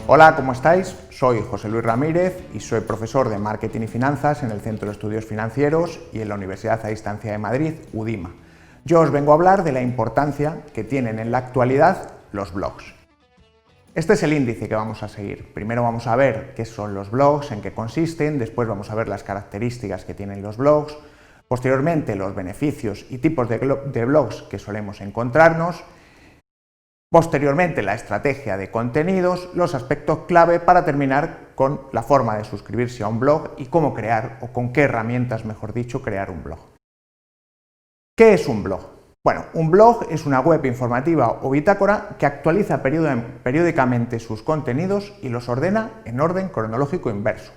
Hola, ¿cómo estáis? Soy José Luis Ramírez y soy profesor de Marketing y Finanzas en el Centro de Estudios Financieros y en la Universidad a Distancia de Madrid, UDIMA. Yo os vengo a hablar de la importancia que tienen en la actualidad los blogs. Este es el índice que vamos a seguir. Primero vamos a ver qué son los blogs, en qué consisten, después vamos a ver las características que tienen los blogs, posteriormente los beneficios y tipos de blogs que solemos encontrarnos, posteriormente la estrategia de contenidos, los aspectos clave para terminar con la forma de suscribirse a un blog y cómo crear, o con qué herramientas, mejor dicho, crear un blog. ¿Qué es un blog? Bueno, un blog es una web informativa o bitácora que actualiza periódicamente sus contenidos y los ordena en orden cronológico inverso.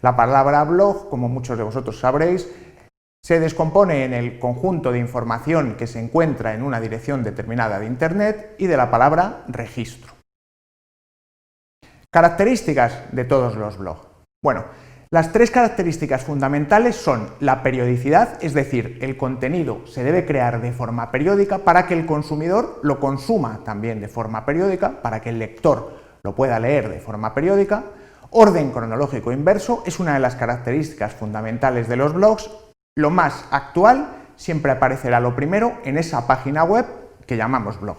La palabra blog, como muchos de vosotros sabréis, se descompone en el conjunto de información que se encuentra en una dirección determinada de Internet y de la palabra registro. Características de todos los blogs. Bueno, las tres características fundamentales son la periodicidad, es decir, el contenido se debe crear de forma periódica para que el consumidor lo consuma también de forma periódica, para que el lector lo pueda leer de forma periódica. Orden cronológico inverso es una de las características fundamentales de los blogs. Lo más actual siempre aparecerá lo primero en esa página web que llamamos blog.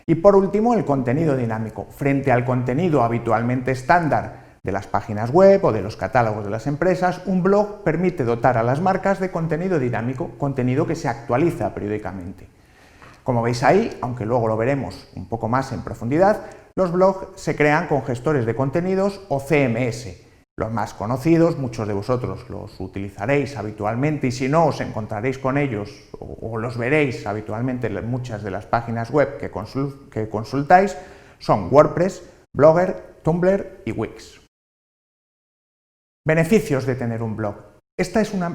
Y por último, el contenido dinámico. Frente al contenido habitualmente estándar de las páginas web o de los catálogos de las empresas, un blog permite dotar a las marcas de contenido dinámico, contenido que se actualiza periódicamente. Como veis ahí, aunque luego lo veremos un poco más en profundidad, los blogs se crean con gestores de contenidos o CMS. Los más conocidos, muchos de vosotros los utilizaréis habitualmente y si no os encontraréis con ellos o los veréis habitualmente en muchas de las páginas web que consultáis, son WordPress, Blogger, Tumblr y Wix. Beneficios de tener un blog. Esta es una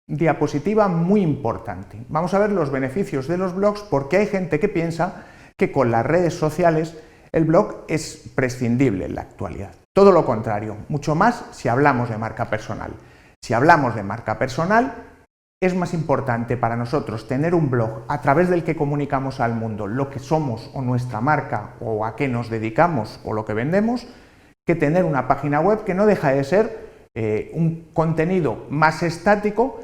diapositiva muy importante. Vamos a ver los beneficios de los blogs porque hay gente que piensa que con las redes sociales el blog es prescindible en la actualidad. Todo lo contrario, mucho más si hablamos de marca personal. Si hablamos de marca personal, es más importante para nosotros tener un blog a través del que comunicamos al mundo lo que somos o nuestra marca o a qué nos dedicamos o lo que vendemos, que tener una página web que no deja de ser un contenido más estático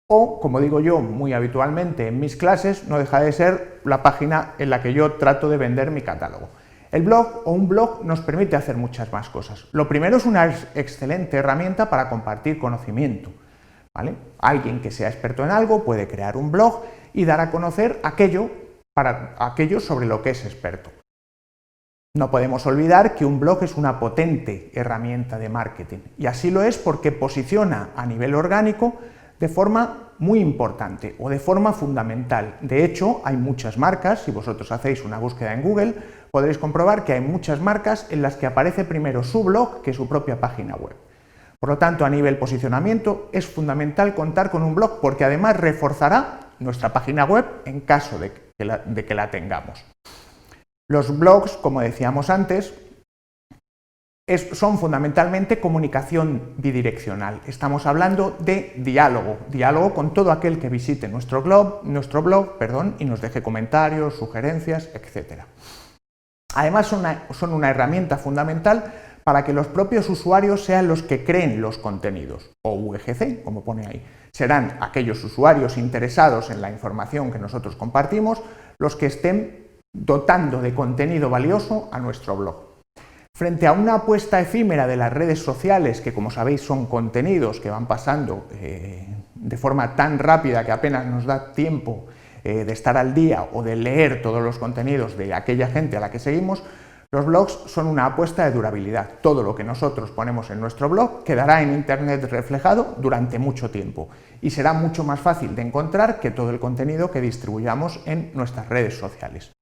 o, como digo yo muy habitualmente en mis clases, no deja de ser la página en la que yo trato de vender mi catálogo. El blog o un blog nos permite hacer muchas más cosas. Lo primero es una excelente herramienta para compartir conocimiento, ¿vale? Alguien que sea experto en algo puede crear un blog y dar a conocer aquello sobre lo que es experto. No podemos olvidar que un blog es una potente herramienta de marketing y así lo es porque posiciona a nivel orgánico de forma muy importante o de forma fundamental. De hecho, hay muchas marcas, si vosotros hacéis una búsqueda en Google, podréis comprobar que hay muchas marcas en las que aparece primero su blog que su propia página web. Por lo tanto, a nivel posicionamiento es fundamental contar con un blog porque además reforzará nuestra página web en caso de que la tengamos. Los blogs, como decíamos antes, son fundamentalmente comunicación bidireccional. Estamos hablando de diálogo con todo aquel que visite nuestro blog, y nos deje comentarios, sugerencias, etc. Además son una herramienta fundamental para que los propios usuarios sean los que creen los contenidos, o UGC, como pone ahí. Serán aquellos usuarios interesados en la información que nosotros compartimos los que estén dotando de contenido valioso a nuestro blog. Frente a una apuesta efímera de las redes sociales, que como sabéis son contenidos que van pasando de forma tan rápida que apenas nos da tiempo de estar al día o de leer todos los contenidos de aquella gente a la que seguimos, los blogs son una apuesta de durabilidad. Todo lo que nosotros ponemos en nuestro blog quedará en Internet reflejado durante mucho tiempo y será mucho más fácil de encontrar que todo el contenido que distribuyamos en nuestras redes sociales.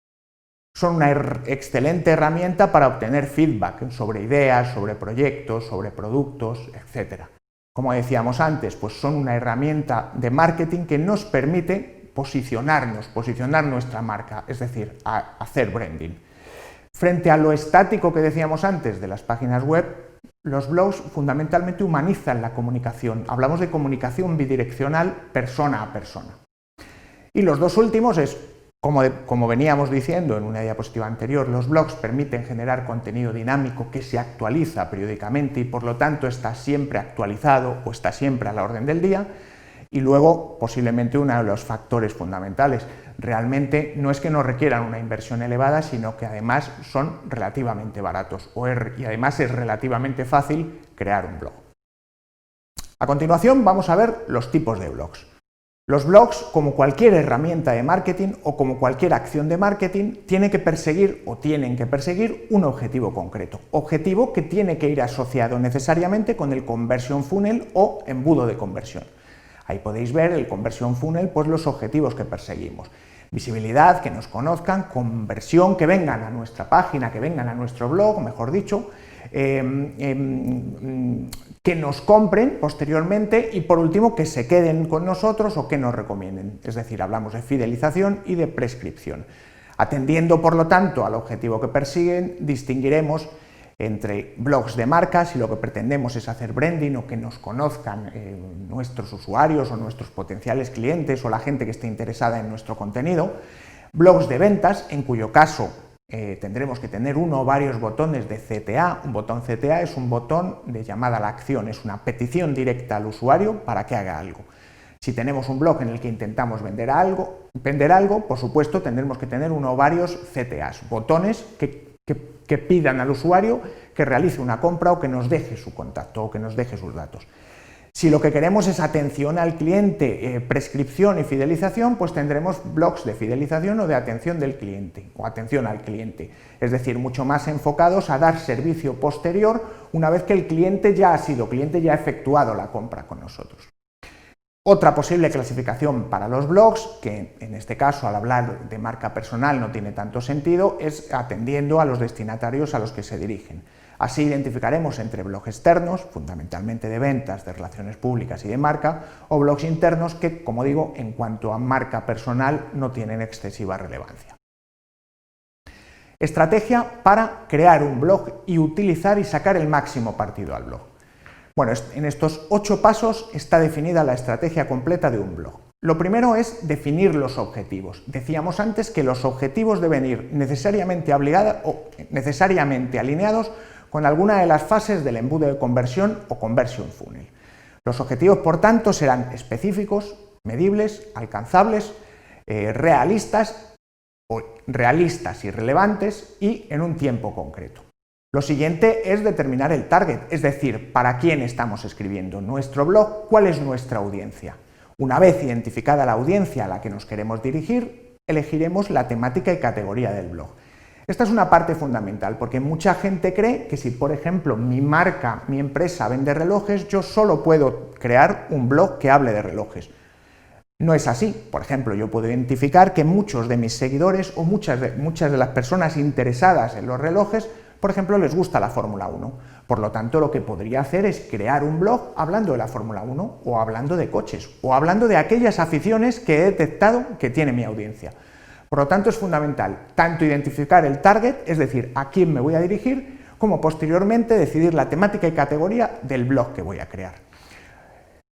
Son una excelente herramienta para obtener feedback sobre ideas, sobre proyectos, sobre productos, etc. Como decíamos antes, pues son una herramienta de marketing que nos permite posicionar nuestra marca, es decir, hacer branding. Frente a lo estático que decíamos antes de las páginas web, los blogs fundamentalmente humanizan la comunicación. Hablamos de comunicación bidireccional persona a persona. Y los dos últimos es, como veníamos diciendo en una diapositiva anterior, los blogs permiten generar contenido dinámico que se actualiza periódicamente y por lo tanto está siempre actualizado o está siempre a la orden del día. Y luego, posiblemente uno de los factores fundamentales, realmente no es que no requieran una inversión elevada, sino que además son relativamente baratos y además es relativamente fácil crear un blog. A continuación vamos a ver los tipos de blogs. Los blogs, como cualquier herramienta de marketing o como cualquier acción de marketing, tienen que perseguir un objetivo concreto, objetivo que tiene que ir asociado necesariamente con el conversion funnel o embudo de conversión. Ahí podéis ver el conversion funnel, pues los objetivos que perseguimos. Visibilidad, que nos conozcan, conversión, que vengan a nuestra página, que vengan a nuestro blog, mejor dicho, que nos compren posteriormente y por último que se queden con nosotros o que nos recomienden. Es decir, hablamos de fidelización y de prescripción. Atendiendo, por lo tanto, al objetivo que persiguen, distinguiremos entre blogs de marca, si lo que pretendemos es hacer branding o que nos conozcan nuestros usuarios o nuestros potenciales clientes o la gente que esté interesada en nuestro contenido, blogs de ventas, en cuyo caso tendremos que tener uno o varios botones de CTA. Un botón CTA es un botón de llamada a la acción, es una petición directa al usuario para que haga algo. Si tenemos un blog en el que intentamos vender algo, por supuesto tendremos que tener uno o varios CTAs, botones que pidan al usuario que realice una compra o que nos deje su contacto o que nos deje sus datos. Si lo que queremos es atención al cliente, prescripción y fidelización, pues tendremos blogs de fidelización o de atención del cliente o atención al cliente, es decir, mucho más enfocados a dar servicio posterior una vez que el cliente ya ha efectuado la compra con nosotros. Otra posible clasificación para los blogs, que en este caso al hablar de marca personal no tiene tanto sentido, es atendiendo a los destinatarios a los que se dirigen. Así identificaremos entre blogs externos, fundamentalmente de ventas, de relaciones públicas y de marca, o blogs internos que, como digo, en cuanto a marca personal no tienen excesiva relevancia. Estrategia para crear un blog y utilizar y sacar el máximo partido al blog. Bueno, en estos 8 pasos está definida la estrategia completa de un blog. Lo primero es definir los objetivos. Decíamos antes que los objetivos deben ir necesariamente alineados con alguna de las fases del embudo de conversión o conversion funnel. Los objetivos, por tanto, serán específicos, medibles, alcanzables, realistas y relevantes y en un tiempo concreto. Lo siguiente es determinar el target, es decir, para quién estamos escribiendo nuestro blog, cuál es nuestra audiencia. Una vez identificada la audiencia a la que nos queremos dirigir, elegiremos la temática y categoría del blog. Esta es una parte fundamental porque mucha gente cree que si, por ejemplo, mi marca, mi empresa vende relojes, yo solo puedo crear un blog que hable de relojes. No es así. Por ejemplo, yo puedo identificar que muchos de mis seguidores o muchas de las personas interesadas en los relojes, por ejemplo, les gusta la Fórmula 1. Por lo tanto, lo que podría hacer es crear un blog hablando de la Fórmula 1 o hablando de coches o hablando de aquellas aficiones que he detectado que tiene mi audiencia. Por lo tanto, es fundamental tanto identificar el target, es decir, a quién me voy a dirigir, como posteriormente decidir la temática y categoría del blog que voy a crear.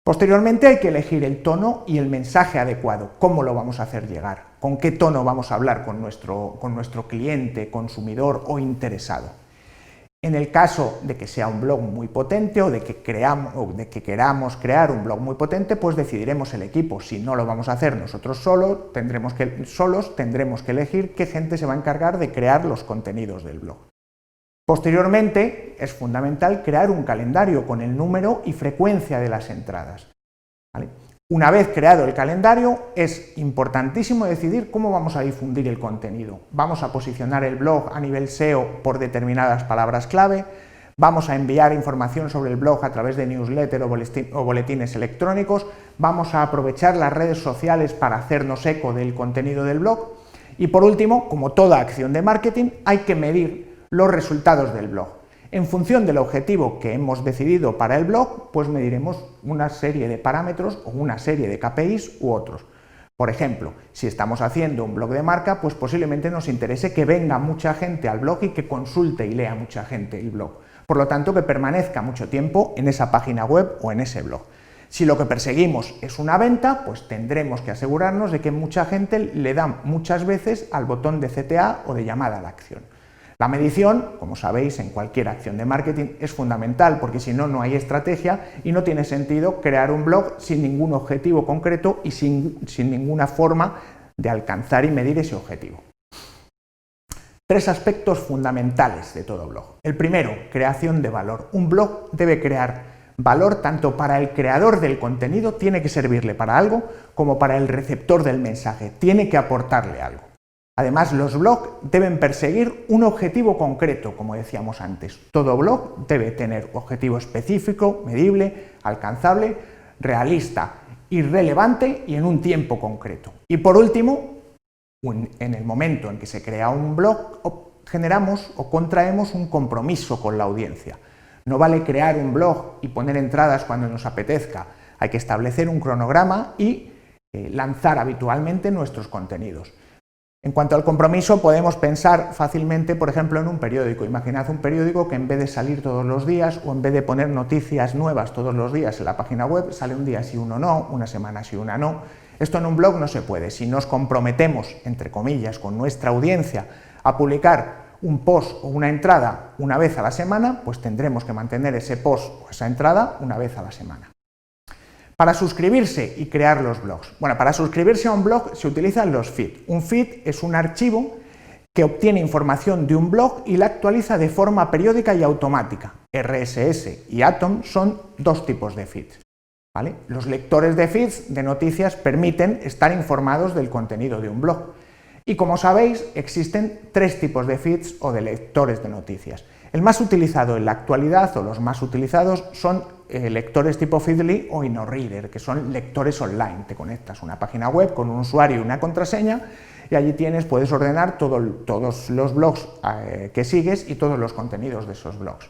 Posteriormente hay que elegir el tono y el mensaje adecuado, cómo lo vamos a hacer llegar, con qué tono vamos a hablar con nuestro cliente, consumidor o interesado. En el caso de que sea un blog muy potente o de que queramos crear un blog muy potente, pues decidiremos el equipo. Si no lo vamos a hacer nosotros solos, tendremos que elegir qué gente se va a encargar de crear los contenidos del blog. Posteriormente, es fundamental crear un calendario con el número y frecuencia de las entradas. ¿Vale? Una vez creado el calendario, es importantísimo decidir cómo vamos a difundir el contenido. ¿Vamos a posicionar el blog a nivel SEO por determinadas palabras clave? ¿Vamos a enviar información sobre el blog a través de newsletter o boletines electrónicos? ¿Vamos a aprovechar las redes sociales para hacernos eco del contenido del blog? Y por último, como toda acción de marketing, hay que medir los resultados del blog. En función del objetivo que hemos decidido para el blog, pues mediremos una serie de parámetros o una serie de KPIs u otros. Por ejemplo, si estamos haciendo un blog de marca, pues posiblemente nos interese que venga mucha gente al blog y que consulte y lea mucha gente el blog. Por lo tanto, que permanezca mucho tiempo en esa página web o en ese blog. Si lo que perseguimos es una venta, pues tendremos que asegurarnos de que mucha gente le da muchas veces al botón de CTA o de llamada a la acción. La medición, como sabéis, en cualquier acción de marketing es fundamental, porque si no, no hay estrategia y no tiene sentido crear un blog sin ningún objetivo concreto y sin ninguna forma de alcanzar y medir ese objetivo. 3 aspectos fundamentales de todo blog. El primero, creación de valor. Un blog debe crear valor tanto para el creador del contenido, tiene que servirle para algo, como para el receptor del mensaje, tiene que aportarle algo. Además, los blogs deben perseguir un objetivo concreto, como decíamos antes. Todo blog debe tener objetivo específico, medible, alcanzable, realista y relevante y en un tiempo concreto. Y por último, en el momento en que se crea un blog, generamos o contraemos un compromiso con la audiencia. No vale crear un blog y poner entradas cuando nos apetezca. Hay que establecer un cronograma y lanzar habitualmente nuestros contenidos. En cuanto al compromiso, podemos pensar fácilmente, por ejemplo, en un periódico. Imaginad un periódico que en vez de salir todos los días o en vez de poner noticias nuevas todos los días en la página web, sale un día sí, uno no, una semana sí, una no. Esto en un blog no se puede. Si nos comprometemos, entre comillas, con nuestra audiencia a publicar un post o una entrada una vez a la semana, pues tendremos que mantener ese post o esa entrada una vez a la semana. Para suscribirse y crear los blogs. Bueno, para suscribirse a un blog se utilizan los feeds. Un feed es un archivo que obtiene información de un blog y la actualiza de forma periódica y automática. RSS y Atom son 2 tipos de feeds. ¿Vale? Los lectores de feeds de noticias permiten estar informados del contenido de un blog. Y como sabéis, existen 3 tipos de feeds o de lectores de noticias. El más utilizado en la actualidad, o los más utilizados, son lectores tipo Feedly o InnoReader, que son lectores online. Te conectas a una página web con un usuario y una contraseña y allí puedes ordenar todos los blogs que sigues y todos los contenidos de esos blogs.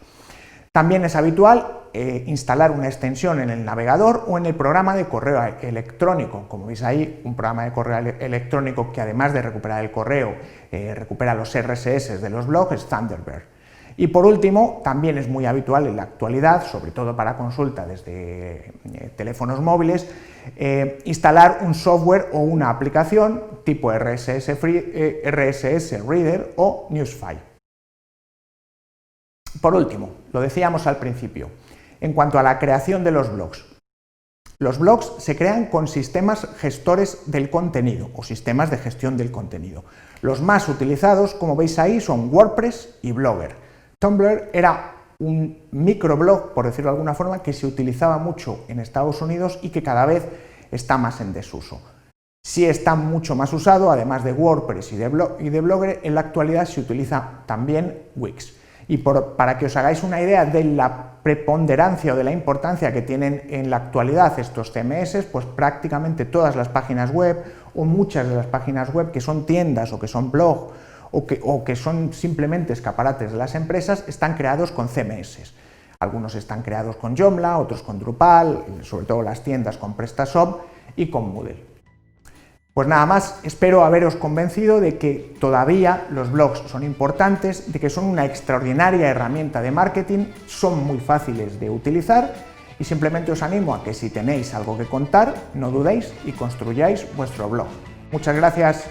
También es habitual instalar una extensión en el navegador o en el programa de correo electrónico. Como veis ahí, un programa de correo electrónico que además de recuperar el correo, recupera los RSS de los blogs, es Thunderbird. Y por último, también es muy habitual en la actualidad, sobre todo para consulta desde teléfonos móviles, instalar un software o una aplicación tipo RSS Reader o Newsfile. Por último, lo decíamos al principio, en cuanto a la creación de los blogs se crean con sistemas gestores del contenido o sistemas de gestión del contenido. Los más utilizados, como veis ahí, son WordPress y Blogger. Tumblr era un microblog, por decirlo de alguna forma, que se utilizaba mucho en Estados Unidos y que cada vez está más en desuso. Sí está mucho más usado, además de WordPress y de Blogger, en la actualidad se utiliza también Wix. Y para que os hagáis una idea de la preponderancia o de la importancia que tienen en la actualidad estos CMS, pues prácticamente todas las páginas web o muchas de las páginas web que son tiendas o que son blog o que son simplemente escaparates de las empresas están creados con CMS. Algunos están creados con Joomla, otros con Drupal, sobre todo las tiendas con PrestaShop y con Moodle. Pues nada más, espero haberos convencido de que todavía los blogs son importantes, de que son una extraordinaria herramienta de marketing, son muy fáciles de utilizar y simplemente os animo a que si tenéis algo que contar, no dudéis y construyáis vuestro blog. Muchas gracias.